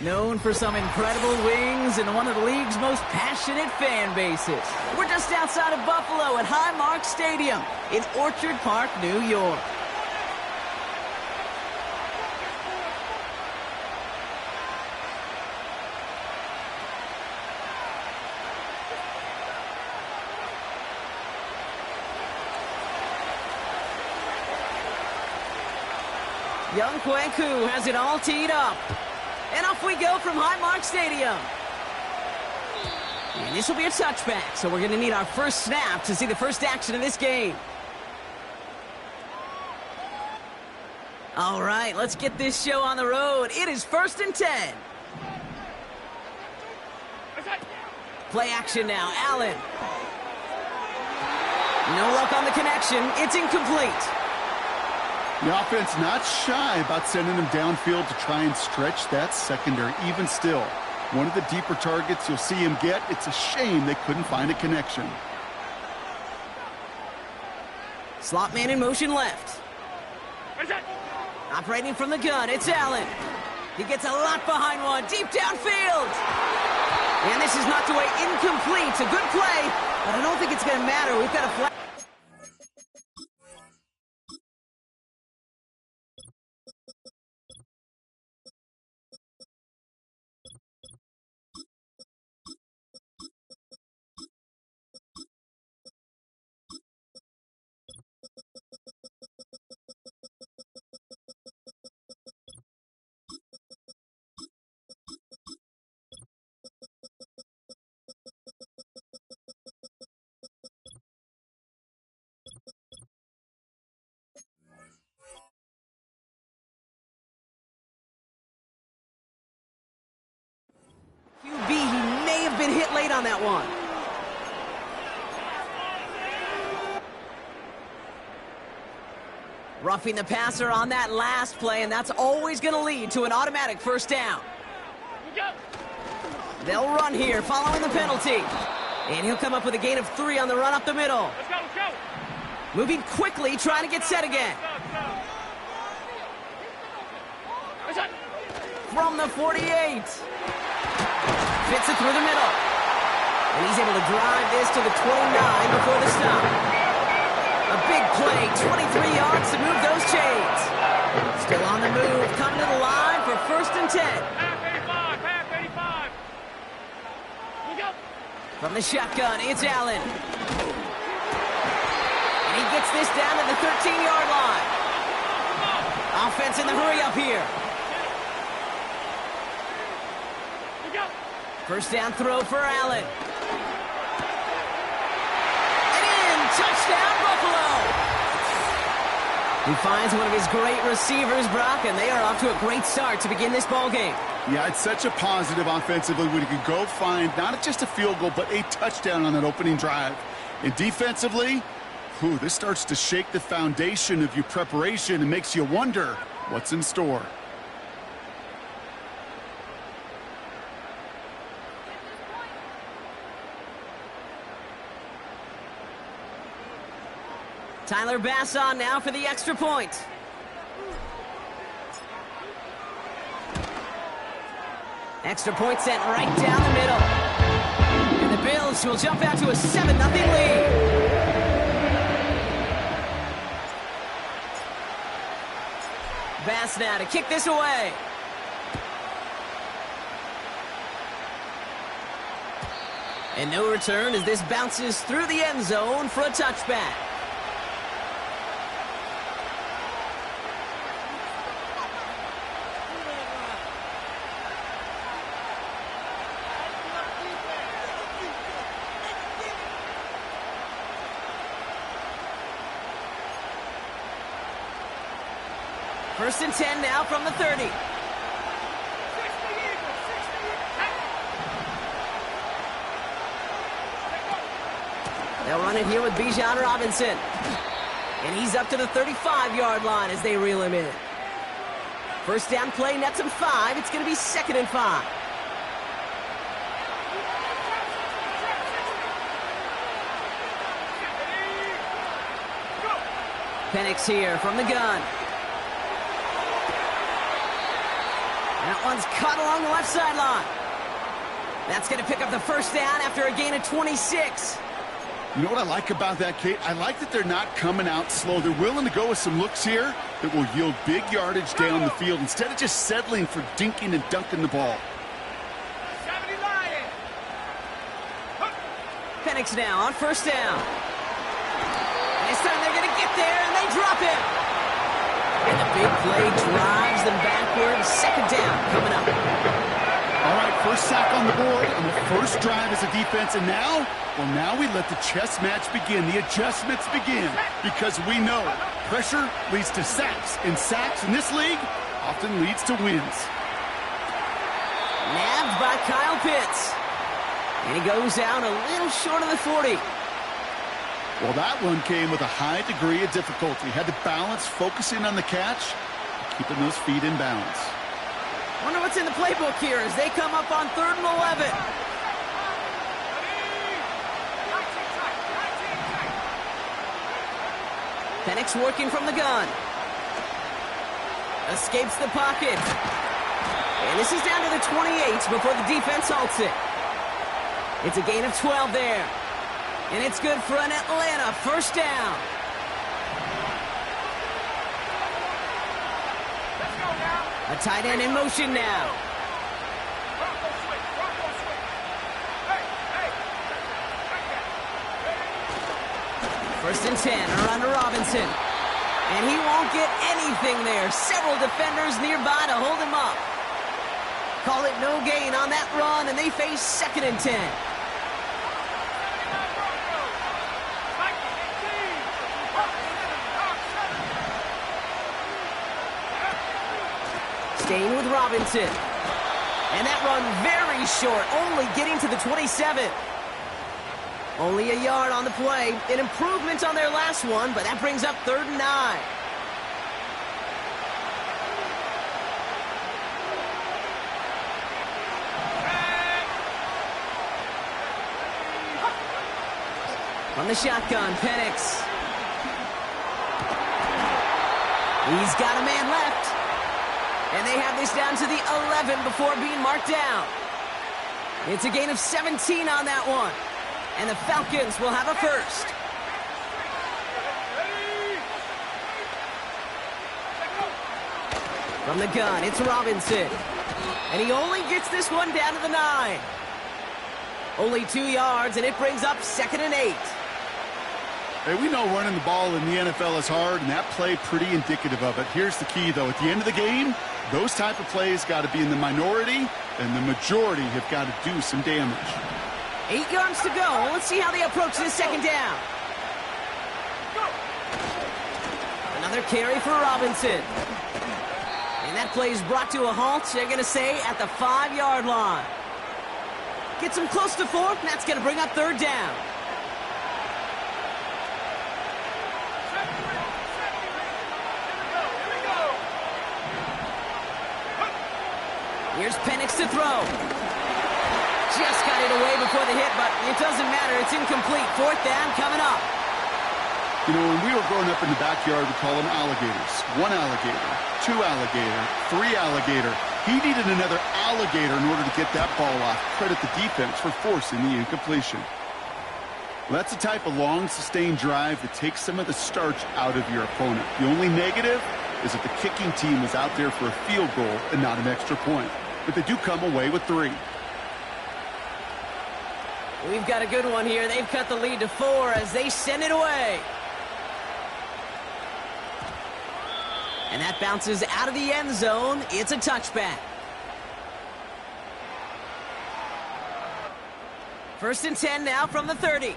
Known for some incredible wings and one of the league's most passionate fan bases. We're just outside of Buffalo at Highmark Stadium in Orchard Park, New York. Young Kweku has it all teed up. And off we go from Highmark Stadium. And this will be a touchback, so we're going to need our first snap to see the first action of this game. All right, let's get this show on the road. It is 1st and 10. Play action now, Allen. No luck on the connection. It's incomplete. The offense not shy about sending him downfield to try and stretch that secondary. Even still, one of the deeper targets you'll see him get. It's a shame they couldn't find a connection. Slot man in motion left. Operating from the gun, it's Allen. He gets a lot behind one, deep downfield. And this is knocked away incomplete. A good play, but I don't think it's going to matter. We've got a flag. QB, he may have been hit late on that one. Roughing the passer on that last play, and that's always going to lead to an automatic first down. They'll run here following the penalty. And he'll come up with a gain of 3 on the run up the middle. Let's go. Moving quickly, trying to get set again. From the 48. Fits it through the middle. And he's able to drive this to the 29 before the stop. A big play, 23 yards to move those chains. Still on the move, coming to the line for 1st and 10. Half 85. From the shotgun, it's Allen. And he gets this down to the 13-yard line. Offense in the hurry up here. First down throw for Allen. And in, touchdown Buffalo. He finds one of his great receivers, Brock, and they are off to a great start to begin this ball game. Yeah, it's such a positive offensively when you can go find not just a field goal, but a touchdown on that opening drive. And defensively, this starts to shake the foundation of your preparation and makes you wonder what's in store. Tyler Bass on now for the extra point. Extra point sent right down the middle. And the Bills will jump out to a 7-0 lead. Bass now to kick this away. And no return as this bounces through the end zone for a touchback. First and 10 now from the 30. They'll run it here with Bijan Robinson. And he's up to the 35-yard line as they reel him in. First down play, nets him 5. It's going to be 2nd and 5. Penix here from the gun. That one's caught along the left sideline. That's going to pick up the first down after a gain of 26. You know what I like about that, Kate? I like that they're not coming out slow. They're willing to go with some looks here that will yield big yardage down the field instead of just settling for dinking and dunking the ball. Penix now on first down. And this time they're going to get there, and they drop him. And the big play drives them backwards. 2nd down coming up. All right, first sack on the board on the first drive as a defense, and now, well, now we let the chess match begin. The adjustments begin because we know pressure leads to sacks, and sacks in this league often leads to wins. Nabbed by Kyle Pitts. And he goes out a little short of the 40. Well, that one came with a high degree of difficulty. Had to balance focusing on the catch, keeping those feet in balance. Wonder what's in the playbook here as they come up on 3rd and 11. Penix working from the gun. Escapes the pocket. And this is down to the 28 before the defense halts it. It's a gain of 12 there. And it's good for an Atlanta first down. A tight end in motion now. First and 10, around to Robinson. And he won't get anything there. Several defenders nearby to hold him up. Call it no gain on that run, and they face 2nd and 10. Staying with Robinson. And that run very short, only getting to the 27. Only a yard on the play. An improvement on their last one, but that brings up 3rd and 9. From the shotgun, Penix. He's got a man left. And they have this down to the 11 before being marked down. It's a gain of 17 on that one. And the Falcons will have a first. From the gun, it's Robinson. And he only gets this one down to the 9. Only 2 yards, and it brings up 2nd and 8. Hey, we know running the ball in the NFL is hard, and that play pretty indicative of it. Here's the key, though. At the end of the game, those type of plays got to be in the minority, and the majority have got to do some damage. 8 yards to go. Let's see how they approach this 2nd down. Another carry for Robinson. And that play is brought to a halt, they're going to say, at the 5-yard line. Gets him close to 4th, and that's going to bring up 3rd down. Here's Penix to throw. Just got it away before the hit, but it doesn't matter. It's incomplete. 4th down coming up. You know, when we were growing up in the backyard, we call them alligators. 1 alligator, 2 alligator, 3 alligator. He needed another alligator in order to get that ball off. Credit the defense for forcing the incompletion. Well, that's the type of long, sustained drive that takes some of the starch out of your opponent. The only negative is that the kicking team is out there for a field goal and not an extra point. But they do come away with 3. We've got a good one here. They've cut the lead to 4 as they send it away. And that bounces out of the end zone. It's a touchback. First and 10 now from the 30.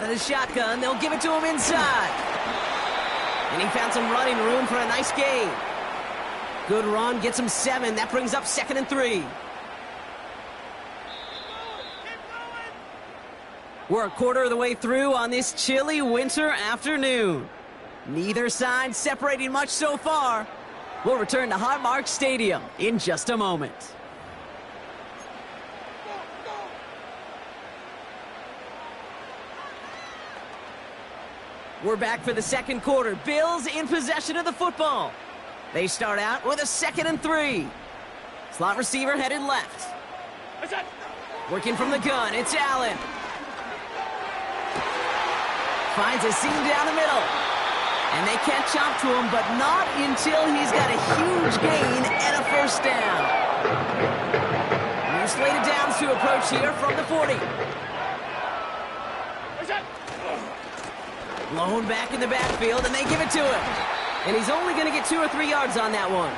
Out of the shotgun, they'll give it to him inside. And he found some running room for a nice gain. Good run, gets him 7. That brings up 2nd and 3. We're a quarter of the way through on this chilly winter afternoon. Neither side separating much so far. We'll return to Highmark Stadium in just a moment. We're back for the second quarter. Bills in possession of the football. They start out with a 2nd and 3. Slot receiver headed left. Working from the gun, it's Allen. Finds a seam down the middle. And they can't chop to him, but not until he's got a huge gain and a first down. New slated downs to approach here from the 40. Blown back in the backfield, and they give it to him. And he's only going to get 2 or 3 yards on that one.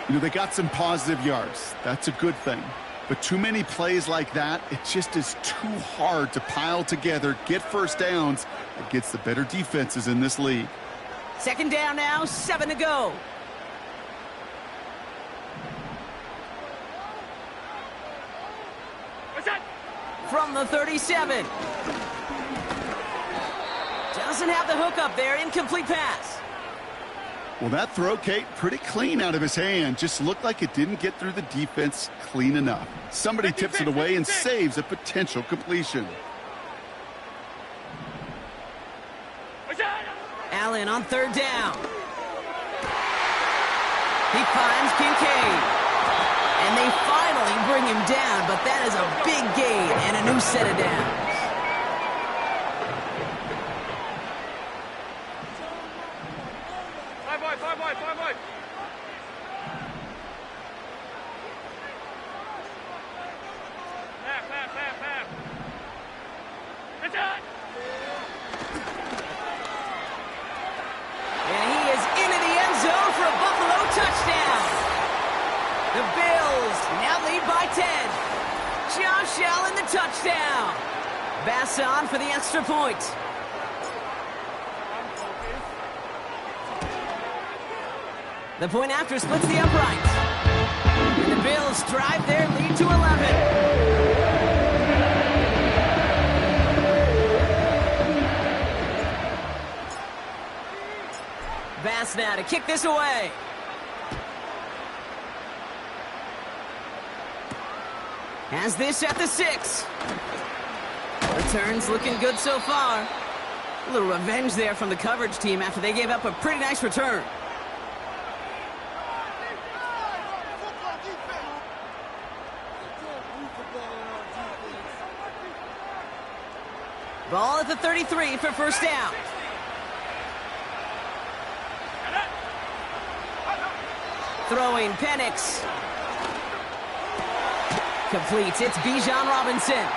You know, they got some positive yards. That's a good thing. But too many plays like that, it just is too hard to pile together, get first downs against the better defenses in this league. 2nd down now, 7 to go. From the 37. Doesn't have the hook up there, incomplete pass. Well, that throw, Kate, pretty clean out of his hand. Just looked like it didn't get through the defense clean enough. Somebody tips it away and saves a potential completion. Allen on 3rd down. He finds Kincaid. And they finally bring him down, but that is a big gain and a new set of downs. And he is into the end zone for a Buffalo touchdown. The Bills now lead by 10. Josh Allen the touchdown. Bass on for the extra point. The point after splits the uprights. And the Bills drive their lead to 11. Bass now to kick this away. Has this at the 6. Returns looking good so far. A little revenge there from the coverage team after they gave up a pretty nice return. Ball at the 33 for first down. Throwing Penix. Completes. It's Bijan Robinson.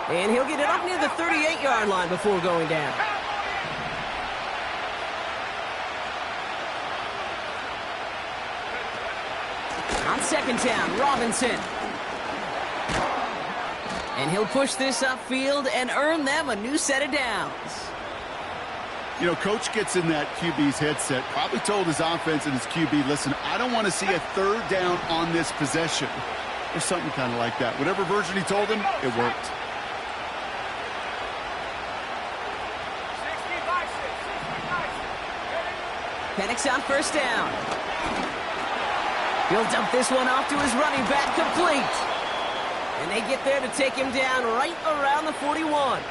And he'll get it up near the 38-yard line before going down. On 2nd down, Robinson. And he'll push this upfield and earn them a new set of downs. You know, Coach gets in that QB's headset, probably told his offense and his QB, listen, I don't want to see a 3rd down on this possession. Or something kind of like that. Whatever version he told him, it worked. Penix on first down. He'll dump this one off to his running back, complete. And they get there to take him down right around the 41.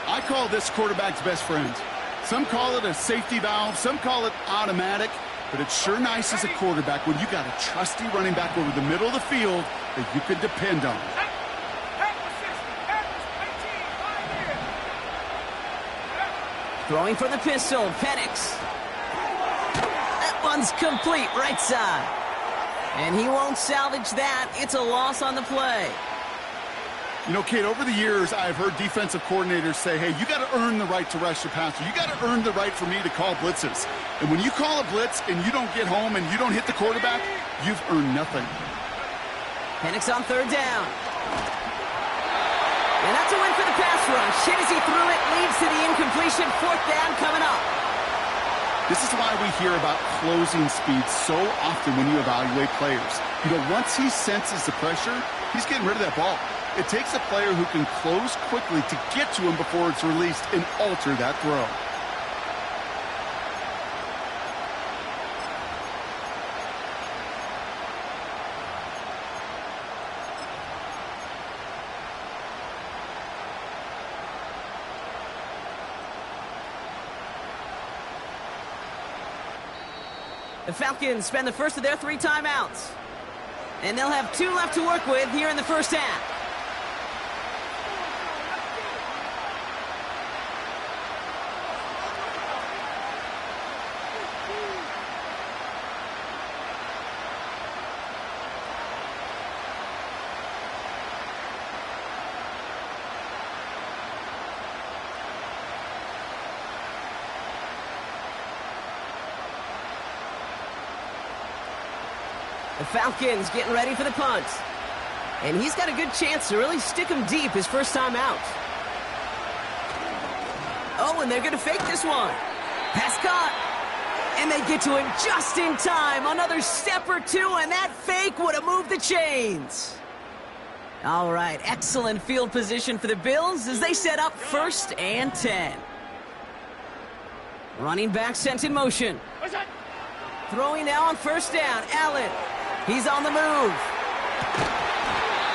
I call this quarterback's best friend. Some call it a safety valve, some call it automatic, but it's sure nice as a quarterback when you got a trusty running back over the middle of the field that you can depend on. Throwing for the pistol, Penix. That one's complete, right side. And he won't salvage that. It's a loss on the play. You know, Kate, over the years, I've heard defensive coordinators say, hey, you got to earn the right to rush the passer. You got to earn the right for me to call blitzes. And when you call a blitz and you don't get home and you don't hit the quarterback, you've earned nothing. Penix on 3rd down. And that's a win for the pass rush. Hit as he threw it, leads to the incompletion. 4th down coming up. This is why we hear about closing speed so often when you evaluate players. You know, once he senses the pressure, he's getting rid of that ball. It takes a player who can close quickly to get to him before it's released and alter that throw. The Falcons spend the first of their 3 timeouts. And they'll have 2 left to work with here in the first half. The Falcons getting ready for the punt. And he's got a good chance to really stick him deep his first time out. Oh, and they're going to fake this one. Pass caught. And they get to him just in time. Another step or 2, and that fake would have moved the chains. All right, excellent field position for the Bills as they set up 1st and 10. Running back sent in motion. Throwing now on 1st down. Allen. He's on the move.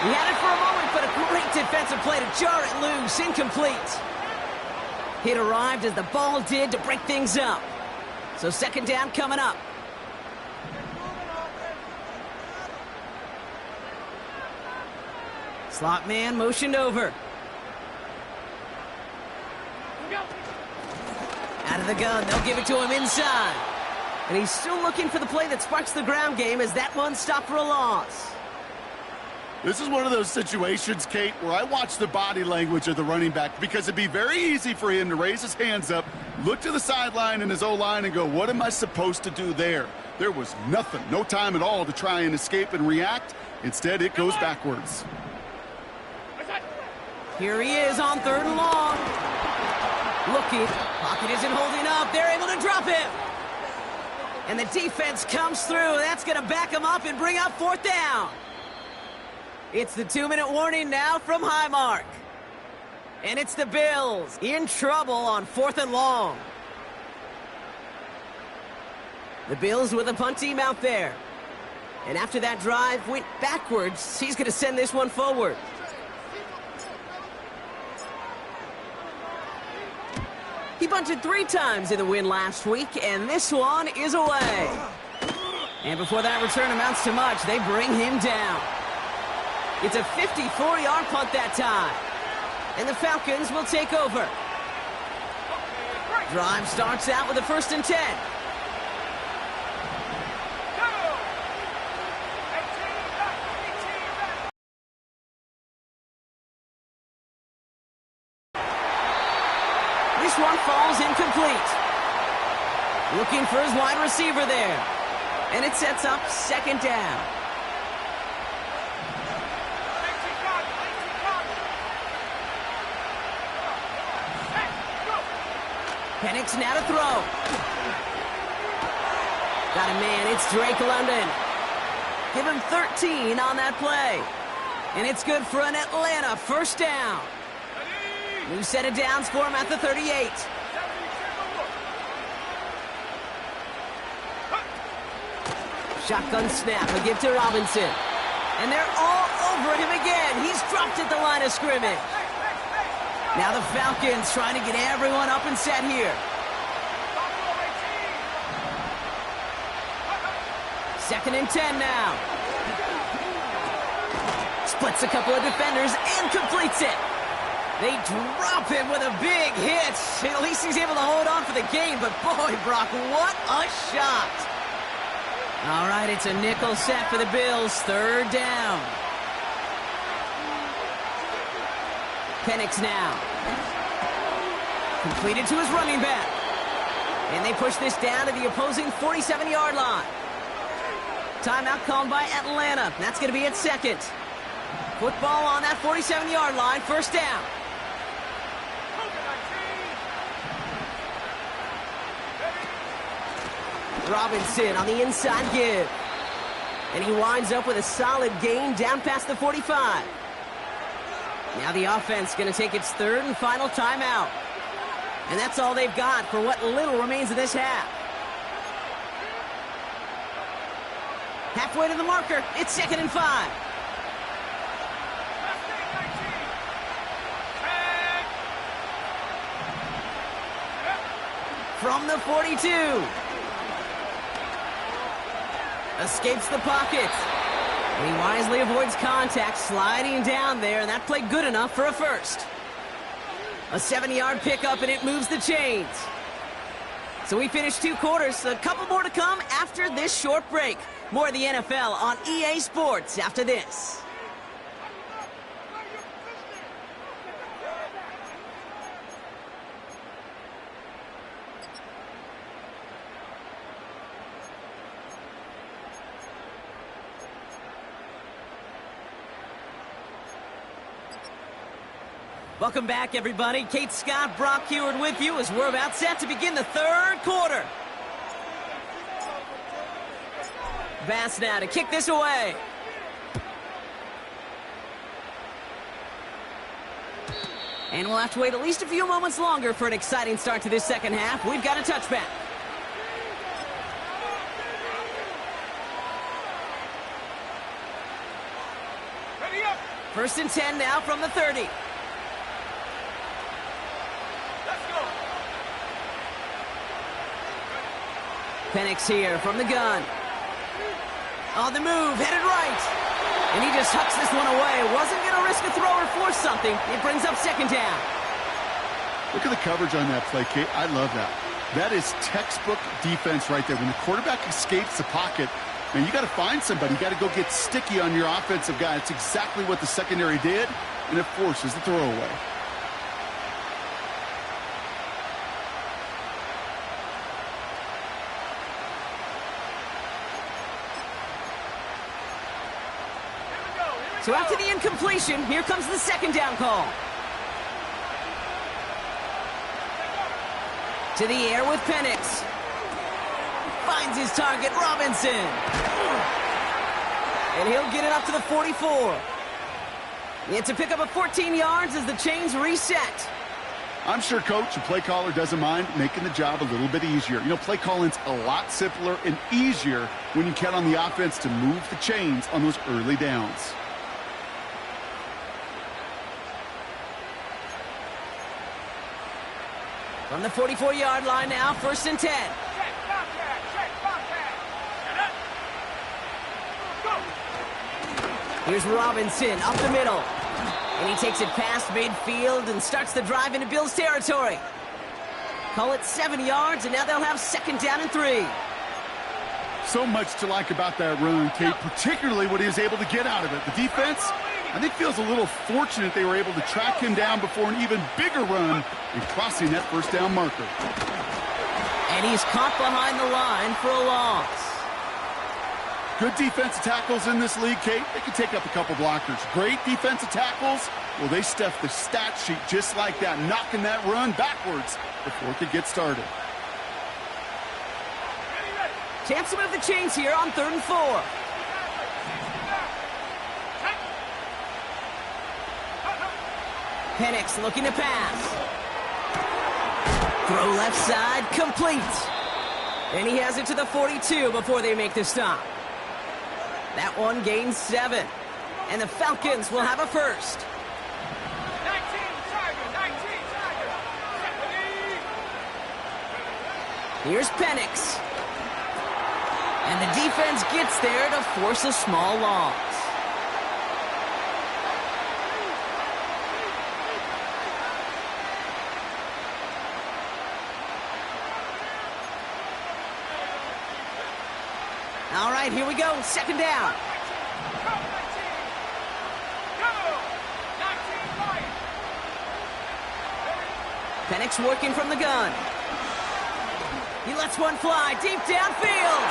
He had it for a moment, but a great defensive play to jar it loose. Incomplete. Hit arrived as the ball did to break things up. So 2nd down coming up. Slot man motioned over. Out of the gun, they'll give it to him inside. And he's still looking for the play that sparks the ground game as that one stopped for a loss. This is one of those situations, Kate, where I watch the body language of the running back because it'd be very easy for him to raise his hands up, look to the sideline and his O-line and go, what am I supposed to do there? There was nothing, no time at all to try and escape and react. Instead, it goes backwards. Here he is on 3rd and long. Looking, pocket isn't holding up. They're able to drop him. And the defense comes through. That's going to back him up and bring up 4th down. It's the 2-minute warning now from Highmark. And it's the Bills in trouble on 4th and long. The Bills with a punt team out there. And after that drive went backwards, he's going to send this one forward. He bunted 3 times in the win last week, and this one is away. And before that return amounts to much, they bring him down. It's a 54-yard punt that time. And the Falcons will take over. Drive starts out with a 1st and 10. This one falls incomplete. Looking for his wide receiver there. And it sets up 2nd down. Penix now to throw. Got a man, it's Drake London. Give him 13 on that play. And it's good for an Atlanta 1st down. New set of downs for him at the 38. Shotgun snap, a give to Robinson. And they're all over him again. He's dropped at the line of scrimmage. Now the Falcons trying to get everyone up and set here. 2nd and 10 now. Splits a couple of defenders and completes it. They drop him with a big hit. At least he's able to hold on for the game, but boy, Brock, what a shot. All right, it's a nickel set for the Bills, 3rd down. Penix now. Completed to his running back. And they push this down to the opposing 47-yard line. Timeout called by Atlanta. That's going to be at 2nd. Football on that 47-yard line, first down. Robinson on the inside give. And he winds up with a solid gain down past the 45. Now the offense going to take its third and final timeout. And that's all they've got for what little remains of this half. Halfway to the marker, it's 2nd and 5. From the 42. Escapes the pocket. And he wisely avoids contact, sliding down there, and that played good enough for a first. A 7-yard pickup, and it moves the chains. So we finished 2 quarters. A couple more to come after this short break. More of the NFL on EA Sports after this. Welcome back, everybody. Kate Scott, Brock Heward with you as we're about set to begin the third quarter. Bass now to kick this away. And we'll have to wait at least a few moments longer for an exciting start to this second half. We've got a touchback. First and 10 now from the 30. Penix here from the gun. On the move, headed right. And he just hucks this one away. Wasn't going to risk a throw or force something. It brings up 2nd down. Look at the coverage on that play, Kate. I love that. That is textbook defense right there. When the quarterback escapes the pocket, man, you got to find somebody. You got to go get sticky on your offensive guy. It's exactly what the secondary did, and it forces the throw away. So after the incompletion, here comes the 2nd down call. To the air with Penix. Finds his target, Robinson. And he'll get it up to the 44. It's a pickup of 14 yards as the chains reset. I'm sure coach and play caller doesn't mind making the job a little bit easier. You know, play calling's a lot simpler and easier when you count on the offense to move the chains on those early downs. From the 44-yard line now, 1st and 10. Here's Robinson up the middle. And he takes it past midfield and starts the drive into Bills territory. Call it 7 yards, and now they'll have 2nd down and 3. So much to like about that run, Kate, particularly what he was able to get out of it. The defense, I think, feels a little fortunate they were able to track him down before an even bigger run and crossing that 1st down marker. And he's caught behind the line for a loss. Good defensive tackles in this league, Kate. They can take up a couple blockers. Great defensive tackles, well, they stuff the stat sheet just like that, knocking that run backwards before it could get started. Chance to move the chains here on 3rd and 4. Penix looking to pass. Throw left side, complete. And he has it to the 42 before they make the stop. That one gains 7. And the Falcons will have a first. 19, Here's Penix. And the defense gets there to force a small loss. All right, here we go. 2nd down. Penix working from the gun. He lets one fly deep downfield.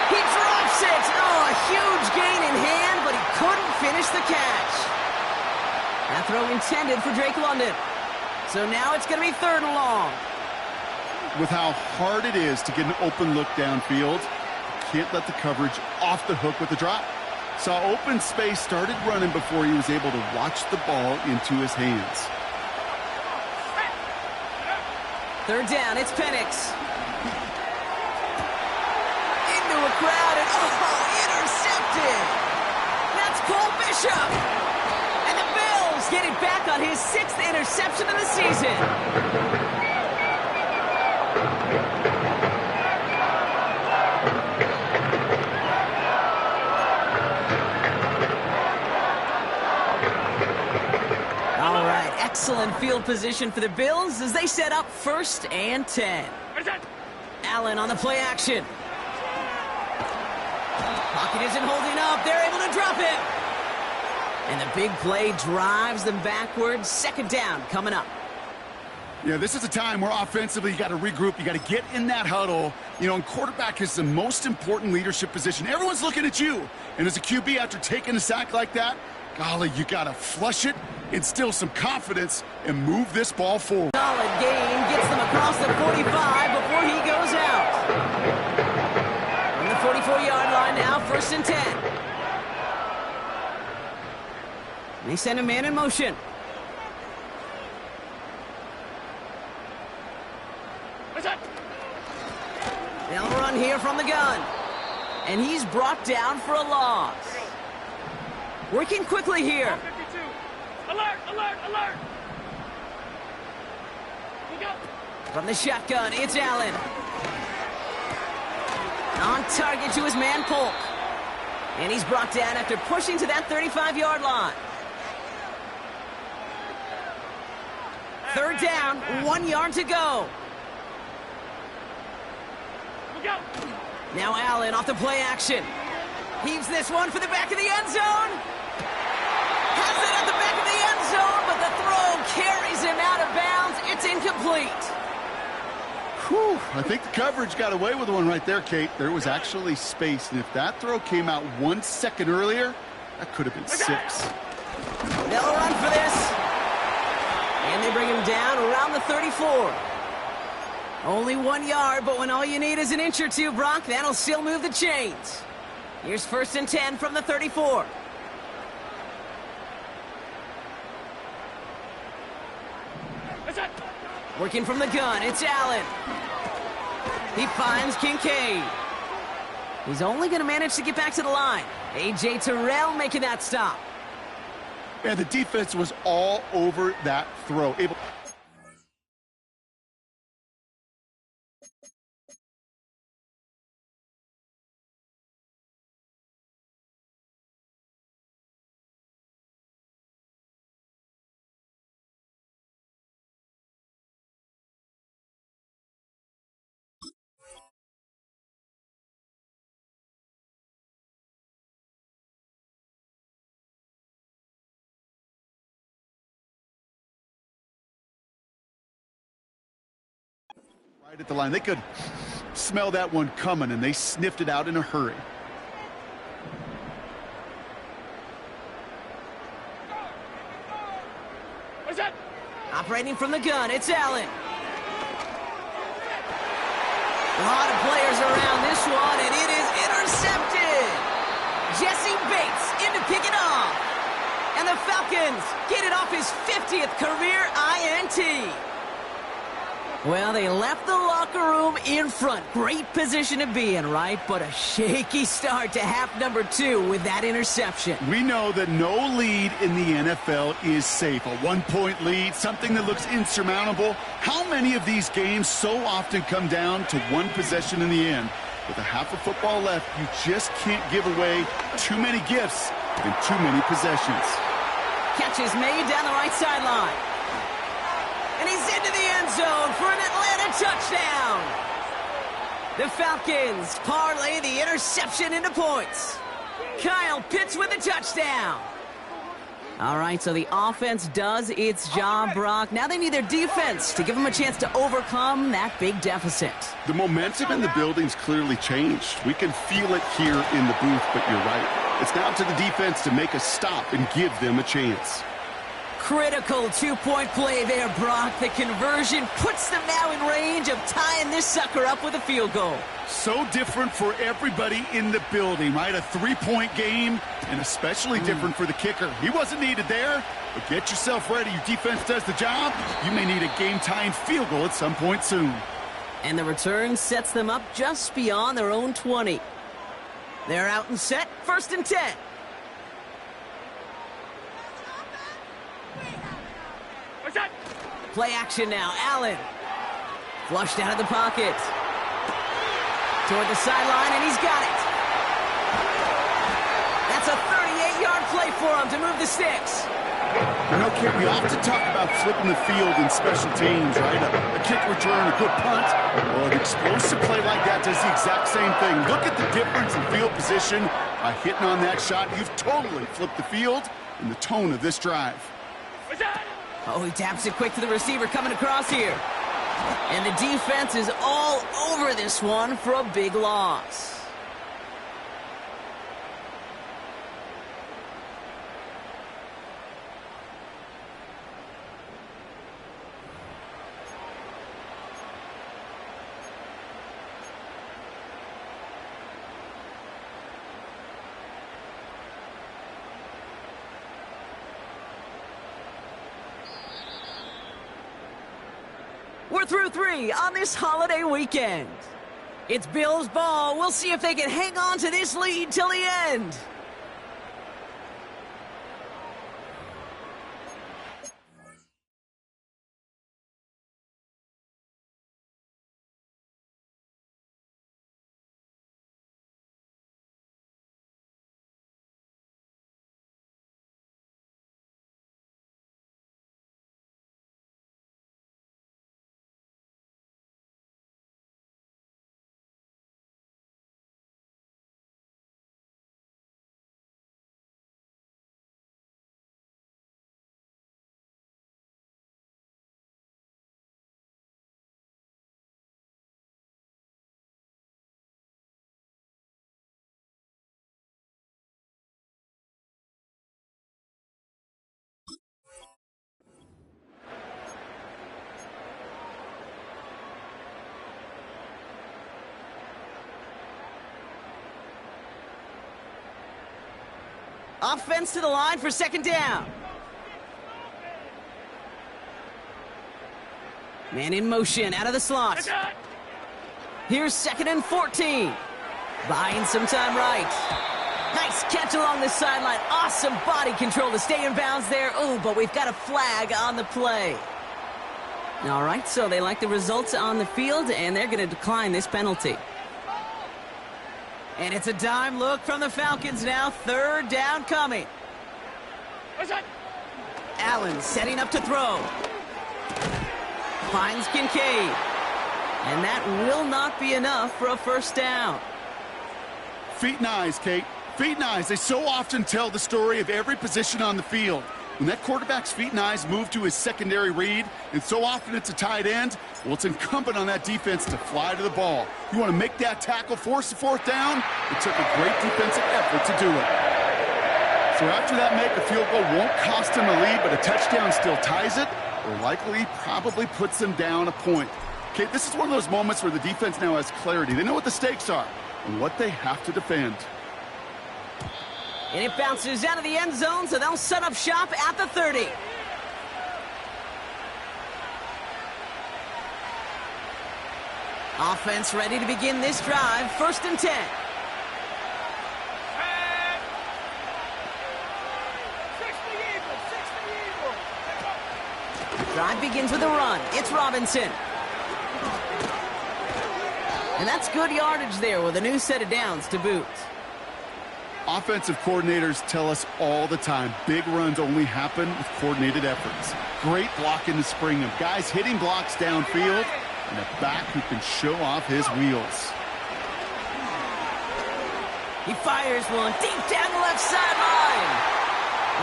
He drops it. Oh, a huge gain in hand, but he couldn't finish finish the catch. That throw intended for Drake London. So now it's going to be 3rd and long. With how hard it is to get an open look downfield, can't let the coverage off the hook with the drop. Saw open space, started running before he was able to watch the ball into his hands. 3rd down, it's Penix. Into a crowd and, intercepted! That's Cole Bishop! And the Bills get it back on his 6th interception of the season. Excellent field position for the Bills as they set up 1st and 10. Allen on the play action. Pocket isn't holding up. They're able to drop it. And the big play drives them backwards. 2nd down coming up. Yeah, this is a time where offensively you got to regroup. You got to get in that huddle. You know, and quarterback is the most important leadership position. Everyone's looking at you. And as a QB, after taking a sack like that, golly, you got to flush it, instill some confidence, and move this ball forward. Solid gain gets them across the 45 before he goes out. On the 44-yard line now, 1st and 10. They send a man in motion. They'll run here from the gun. And he's brought down for a loss. Working quickly here. 52. Alert, alert, alert. We go. From the shotgun, it's Allen. On target to his man Polk. And he's brought down after pushing to that 35-yard line. 3rd down, 1 yard to go. We go. Now Allen off the play action. Heaves this one for the back of the end zone. Has it at the back of the end zone, but the throw carries him out of bounds. It's incomplete. Whew, I think the coverage got away with one right there, Kate. There was actually space, and if that throw came out 1 second earlier, that could have been 6. They'll run for this. And they bring him down around the 34. Only 1 yard, but when all you need is an inch or two, Brock, that'll still move the chains. Here's 1st and 10 from the 34. Working from the gun, it's Allen. He finds Kincaid. He's only going to manage to get back to the line. A.J. Terrell making that stop. And the defense was all over that throw. Right at the line. They could smell that one coming, and they sniffed it out in a hurry. What's that? Operating from the gun, it's Allen. A lot of players around this one, and it is intercepted. Jesse Bates in to pick it off. And the Falcons get it off his 50th career INT. Well, they left the locker room in front. Great position to be in, right? But a shaky start to half number 2 with that interception. We know that no lead in the NFL is safe. A 1-point lead, something that looks insurmountable. How many of these games so often come down to one possession in the end? With a half of football left, you just can't give away too many gifts in too many possessions. Catch is made down the right sideline. And he's into the end zone for an Atlanta touchdown. The Falcons parlay the interception into points. Kyle Pitts with a touchdown. All right, so the offense does its job, Brock. Now they need their defense to give them a chance to overcome that big deficit. The momentum in the building's clearly changed. We can feel it here in the booth, but you're right. It's now to the defense to make a stop and give them a chance. Critical two-point play there, Brock. The conversion puts them now in range of tying this sucker up with a field goal. So different for everybody in the building, right? A three-point game, and especially different for the kicker. He wasn't needed there, but get yourself ready. Your defense does the job. You may need a game-tying field goal at some point soon. And the return sets them up just beyond their own 20. They're out and set, 1st and 10. What's that? Play action now. Allen. Flushed out of the pocket. Toward the sideline, and he's got it. That's a 38-yard play for him to move the sticks. You know, Kit, we often talk about flipping the field in special teams, right? A kick return, a good punt. Well, an explosive play like that does the exact same thing. Look at the difference in field position. By hitting on that shot, you've totally flipped the field and the tone of this drive. What's that? Oh, he taps it quick to the receiver coming across here. And the defense is all over this one for a big loss. We're through 3 on this holiday weekend. It's Bills ball. We'll see if they can hang on to this lead till the end. Offense to the line for 2nd down. Man in motion, out of the slot. What's that? Here's 2nd and 14. Buying some time right. Nice catch along the sideline. Awesome body control to stay in bounds there. Oh, but we've got a flag on the play. All right, so they like the results on the field, and they're going to decline this penalty. And it's a dime look from the Falcons now. 3rd down coming. What's that? Allen setting up to throw. Finds Kincaid. And that will not be enough for a 1st down. Feet and eyes, Kate. Feet and eyes. They so often tell the story of every position on the field. When that quarterback's feet and eyes move to his secondary read, and so often it's a tight end, well, it's incumbent on that defense to fly to the ball. You want to make that tackle, force the 4th down? It took a great defensive effort to do it. So after that make, a field goal won't cost him the lead, but a touchdown still ties it, or likely probably puts them down a point. Okay, this is one of those moments where the defense now has clarity. They know what the stakes are and what they have to defend. And it bounces out of the end zone, so they'll set up shop at the 30. Offense ready to begin this drive. 1st and 10. Drive begins with a run. It's Robinson. And that's good yardage there with a new set of downs to boot. Offensive coordinators tell us all the time, big runs only happen with coordinated efforts. Great blocking to spring them. Guys hitting blocks downfield, and a back who can show off his wheels. He fires one deep down the left sideline.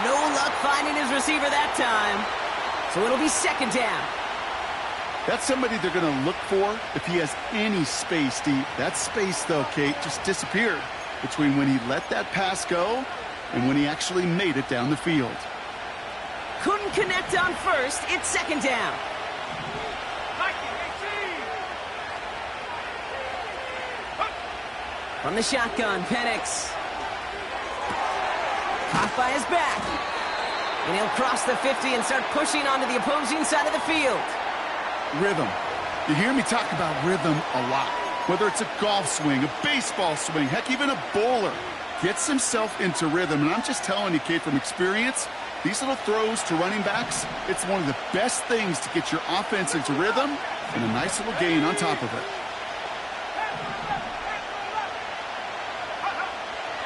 No luck finding his receiver that time. So it'll be 2nd down. That's somebody they're going to look for if he has any space deep. That space, though, Kate, just disappeared. between when he let that pass go and when he actually made it down the field. Couldn't connect on first. It's second down. From the shotgun, Penix. Caught by his back. And he'll cross the 50 and start pushing onto the opposing side of the field. Rhythm. You hear me talk about rhythm a lot. Whether it's a golf swing, a baseball swing, heck, even a bowler. Gets himself into rhythm. And I'm just telling you, kid, from experience, these little throws to running backs, it's one of the best things to get your offense into rhythm and a nice little gain on top of it.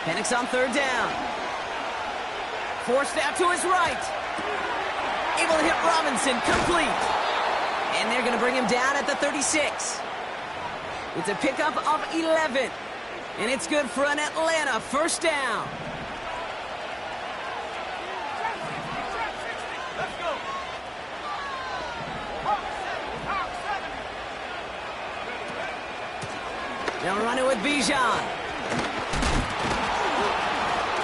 Penix on third down. Forced out to his right. Able to hit Robinson, complete. And they're going to bring him down at the 36. It's a pickup of 11. And it's good for an Atlanta first down. Let's go. They'll run it with Bijan.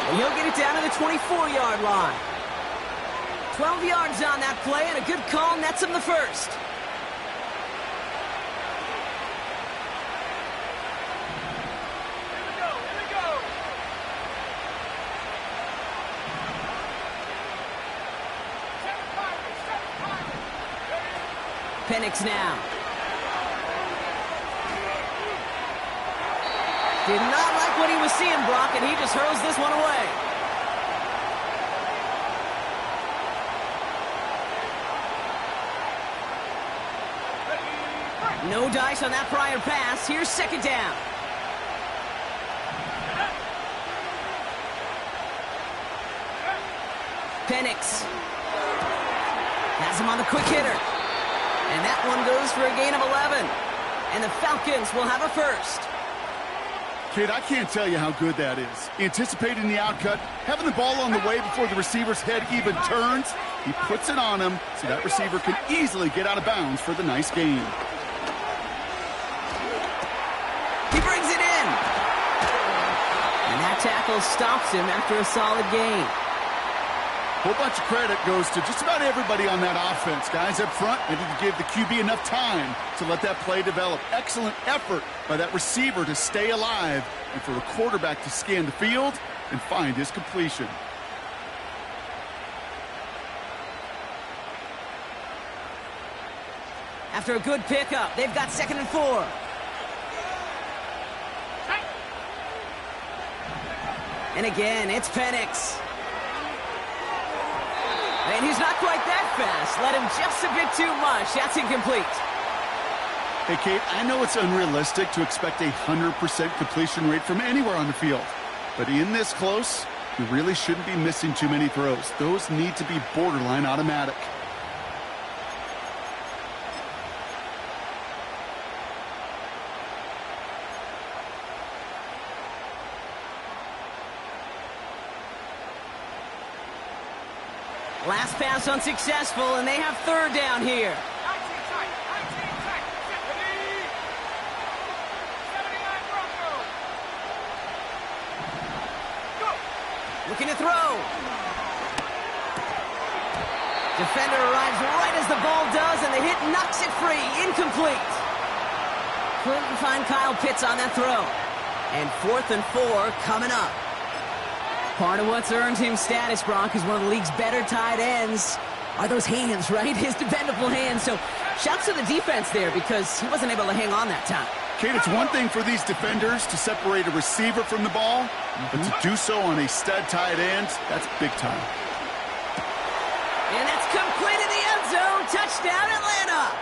And he'll get it down to the 24-yard line. 12 yards on that play, and a good call nets him the first. Here we go. Penix now. Did not like what he was seeing, Brock, and he just hurls this one away. No dice on that prior pass. Here's second down. Penix has him on the quick hitter. And that one goes for a gain of 11. And the Falcons will have a first. Kid, I can't tell you how good that is. Anticipating the outcut, having the ball on the way before the receiver's head even turns. He puts it on him so that receiver can easily get out of bounds for the nice gain. He brings it in. And that tackle stops him after a solid gain. A whole bunch of credit goes to just about everybody on that offense. Guys up front needed to give the QB enough time to let that play develop. Excellent effort by that receiver to stay alive and for the quarterback to scan the field and find his completion. After a good pickup, they've got 2nd and 4. And again, it's Penix. And he's not quite that fast. Let him just a bit too much. That's incomplete. Hey, Kate, I know it's unrealistic to expect a 100% completion rate from anywhere on the field. But in this close, you really shouldn't be missing too many throws. Those need to be borderline automatic. Last pass unsuccessful, and they have third down here. Looking to throw. Defender arrives right as the ball does, and the hit knocks it free. Incomplete. Couldn't find Kyle Pitts on that throw. And 4th and 4 coming up. Part of what's earned him status, Brock, is one of the league's better tight ends. Are those hands, right? His dependable hands. So shouts to the defense there because he wasn't able to hang on that time. Kate, it's one thing for these defenders to separate a receiver from the ball, but to do so on a stud tight end, that's big time. And that's complete in the end zone. Touchdown, Atlanta.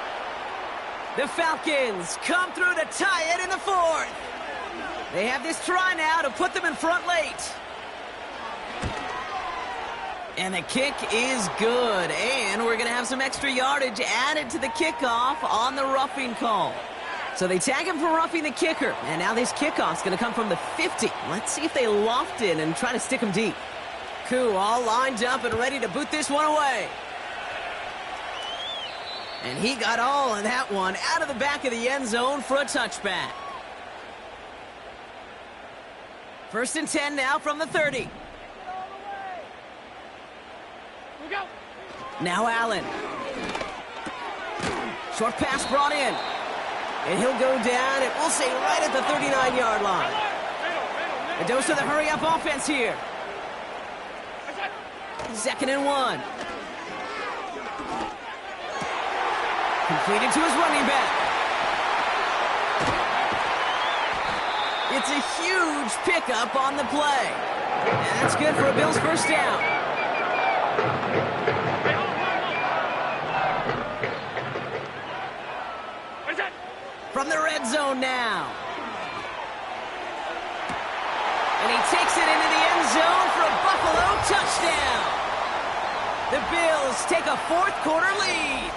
The Falcons come through to tie it in the 4th. They have this try now to put them in front late. And the kick is good. And we're going to have some extra yardage added to the kickoff on the roughing call. So they tag him for roughing the kicker. And now this kickoff's going to come from the 50. Let's see if they loft in and try to stick him deep. Koo all lined up and ready to boot this one away. And he got all of that one out of the back of the end zone for a touchback. First and 10 now from the 30. We go. Now Allen. Short pass brought in. And he'll go down, and we'll say right at the 39-yard line. A dose of the hurry-up offense here. Second and 1. Completed to his running back. It's a huge pickup on the play. And that's good for a Bills first down. From the red zone now. And he takes it into the end zone for a Buffalo touchdown. The Bills take a fourth-quarter lead.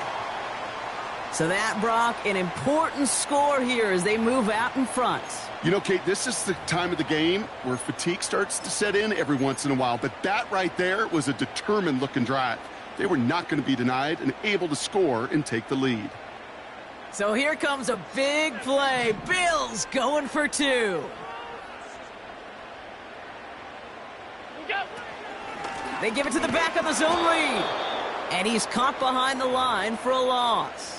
So that, Brock, an important score here as they move out in front. You know, Kate, this is the time of the game where fatigue starts to set in every once in a while. But that right there was a determined-looking drive. They were not going to be denied and able to score and take the lead. So here comes a big play. Bills going for 2. They give it to the back of the zone read. And he's caught behind the line for a loss.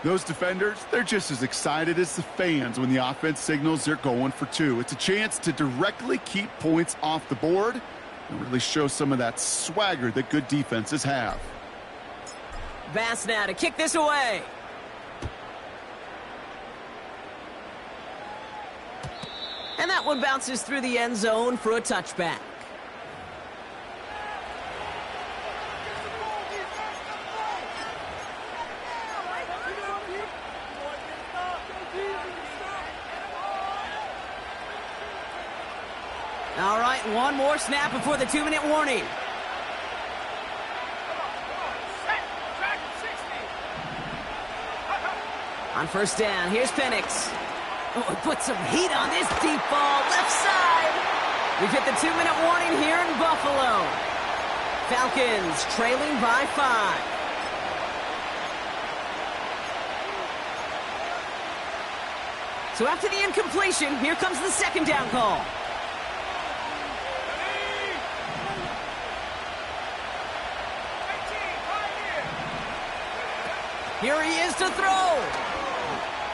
Those defenders, they're just as excited as the fans when the offense signals they're going for 2. It's a chance to directly keep points off the board and really show some of that swagger that good defenses have. Bass now to kick this away. And that one bounces through the end zone for a touchback. All right, one more snap before the 2-minute warning. On first down, here's Penix. Oh, put some heat on this deep ball, left side. We've hit the 2-minute warning here in Buffalo. Falcons trailing by 5. So after the incompletion, here comes the second down call. Here he is to throw.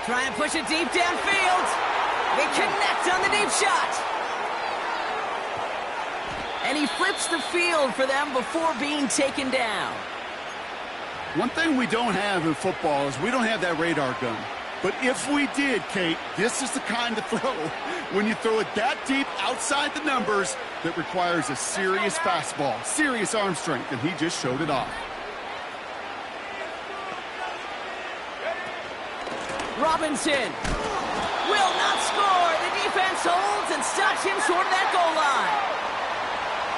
Trying to push it deep downfield. They connect on the deep shot. And he flips the field for them before being taken down. One thing we don't have in football is we don't have that radar gun. But if we did, Kate, this is the kind of throw when you throw it that deep outside the numbers that requires a serious fastball, serious arm strength, and he just showed it off. Robinson will not score. The defense holds and stops him short of that goal line.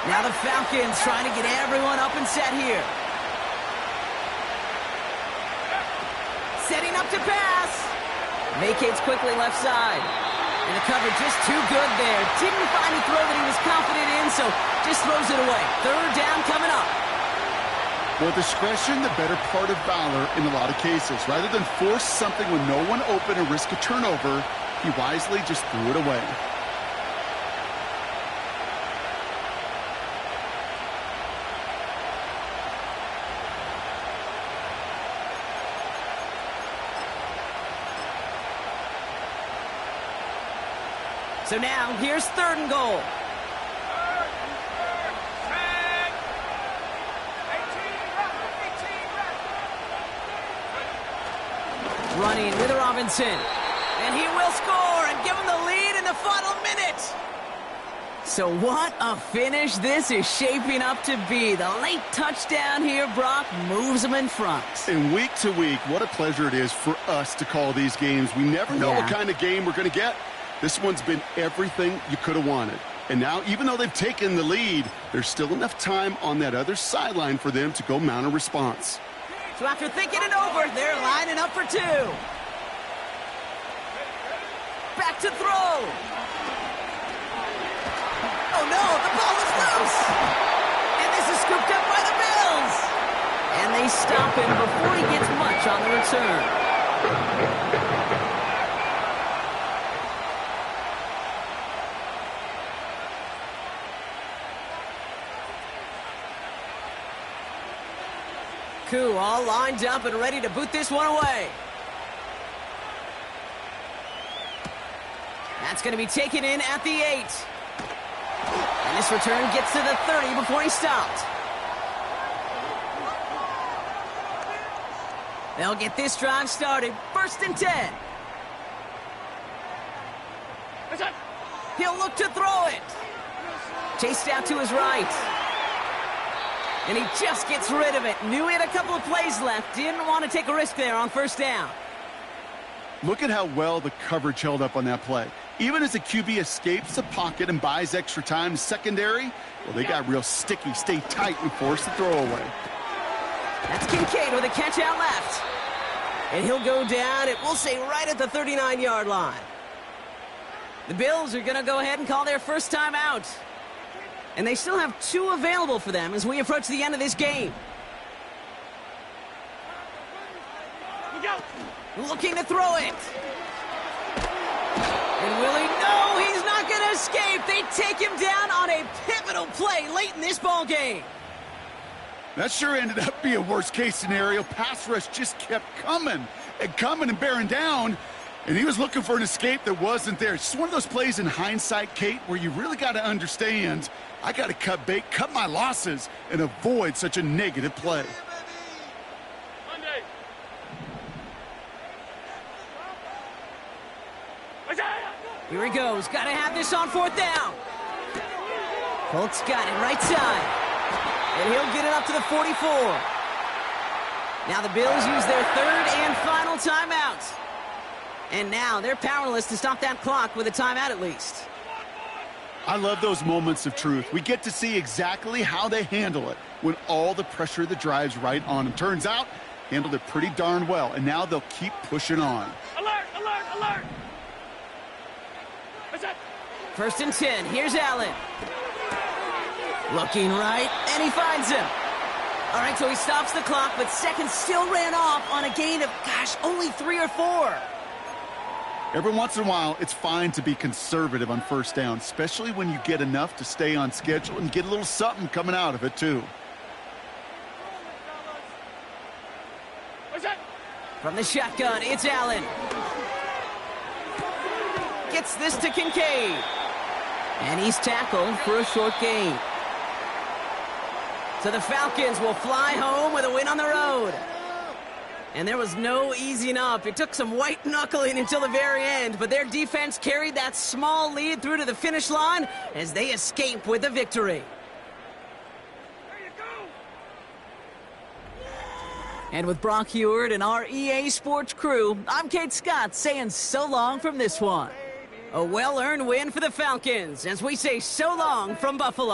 Now the Falcons trying to get everyone up and set here. Setting up to pass. Vacates quickly left side. And the cover just too good there. Didn't find a throw that he was confident in, so just throws it away. Third down coming up. Well, discretion, the better part of valor in a lot of cases. Rather than force something with no one open and risk a turnover, he wisely just threw it away. So now, here's third and goal. Running with Robinson. And he will score and give him the lead in the final minute. So what a finish this is shaping up to be. The late touchdown here, Brock, moves them in front. And week to week, what a pleasure it is for us to call these games. We never know what kind of game we're going to get. This one's been everything you could have wanted. And now, even though they've taken the lead, there's still enough time on that other sideline for them to go mount a response. So after thinking it over, they're lining up for 2. Back to throw. Oh no, the ball is loose. And this is scooped up by the Bills. And they stop him before he gets much on the return. Koo all lined up and ready to boot this one away. That's going to be taken in at the 8. And this return gets to the 30 before he stopped. They'll get this drive started. 1st and 10. He'll look to throw it. Chased out to his right. And he just gets rid of it. Knew he had a couple of plays left. Didn't want to take a risk there on 1st down. Look at how well the coverage held up on that play. Even as the QB escapes the pocket and buys extra time, secondary, well, they got real sticky, stay tight, and force the throw away. That's Kincaid with a catch out left. And he'll go down, we'll say right at the 39-yard line. The Bills are going to go ahead and call their first time out. And they still have 2 available for them as we approach the end of this game. Looking to throw it. And will he? No, he's not going to escape. They take him down on a pivotal play late in this ball game. That sure ended up being a worst-case scenario. Pass rush just kept coming and bearing down. And he was looking for an escape that wasn't there. It's just one of those plays in hindsight, Kate, where you really got to understand, I got to cut bait, cut my losses, and avoid such a negative play. Here he goes. Got to have this on 4th down. Colts got it right side. And he'll get it up to the 44. Now the Bills use their 3rd and final timeout. And now they're powerless to stop that clock with a timeout at least. I love those moments of truth. We get to see exactly how they handle it when all the pressure of the drive's right on them. Turns out, handled it pretty darn well. And now they'll keep pushing on. Alert, alert, alert! 1st and 10. Here's Allen. Looking right, and he finds him. All right, so he stops the clock, but seconds still ran off on a gain of, only 3 or 4. Every once in a while, it's fine to be conservative on 1st down, especially when you get enough to stay on schedule and get a little something coming out of it, too. From the shotgun, it's Allen. Gets this to Kincaid. And he's tackled for a short gain. So the Falcons will fly home with a win on the road. And there was no easing up. It took some white knuckling until the very end, but their defense carried that small lead through to the finish line as they escape with the victory. And with Brock Heward and our EA Sports crew, I'm Kate Scott saying so long from this one. A well-earned win for the Falcons as we say so long from Buffalo.